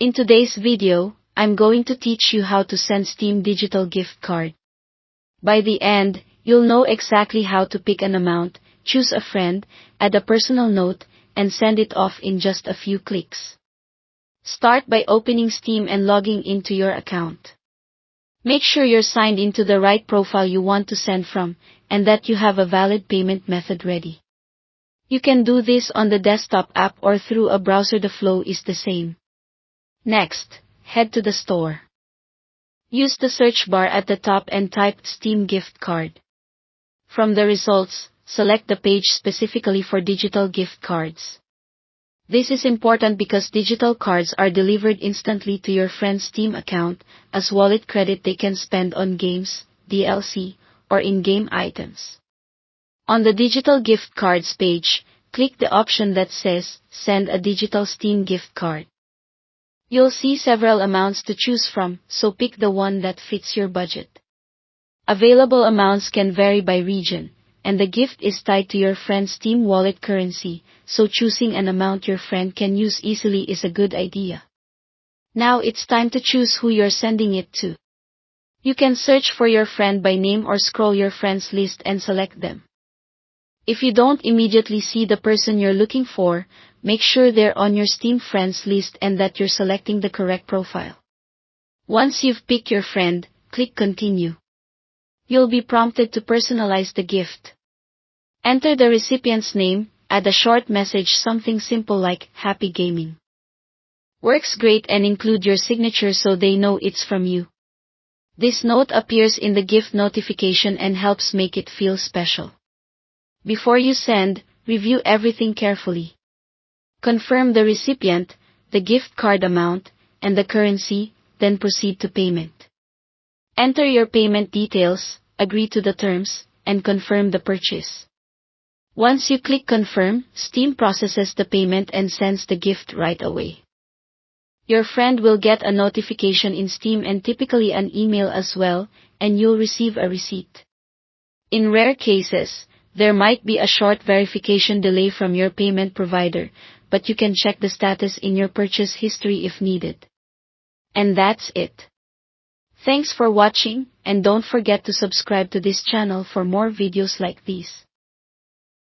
In today's video, I'm going to teach you how to send Steam digital gift card. By the end, you'll know exactly how to pick an amount, choose a friend, add a personal note, and send it off in just a few clicks. Start by opening Steam and logging into your account. Make sure you're signed into the right profile you want to send from, and that you have a valid payment method ready. You can do this on the desktop app or through a browser. The flow is the same. Next, head to the store. Use the search bar at the top and type Steam gift card. From the results, select the page specifically for digital gift cards. This is important because digital cards are delivered instantly to your friend's Steam account as wallet credit they can spend on games, DLC, or in-game items. On the digital gift cards page, click the option that says Send a digital Steam gift card. You'll see several amounts to choose from, so pick the one that fits your budget. Available amounts can vary by region, and the gift is tied to your friend's Steam wallet currency, so choosing an amount your friend can use easily is a good idea. Now it's time to choose who you're sending it to. You can search for your friend by name or scroll your friends list and select them. If you don't immediately see the person you're looking for, make sure they're on your Steam friends list and that you're selecting the correct profile. Once you've picked your friend, click Continue. You'll be prompted to personalize the gift. Enter the recipient's name, add a short message, something simple like Happy Gaming. Works great, and include your signature so they know it's from you. This note appears in the gift notification and helps make it feel special. Before you send, review everything carefully. Confirm the recipient, the gift card amount, and the currency, then proceed to payment. Enter your payment details, agree to the terms, and confirm the purchase. Once you click Confirm, Steam processes the payment and sends the gift right away. Your friend will get a notification in Steam and typically an email as well, and you'll receive a receipt. In rare cases, there might be a short verification delay from your payment provider, but you can check the status in your purchase history if needed. And that's it. Thanks for watching, and don't forget to subscribe to this channel for more videos like these.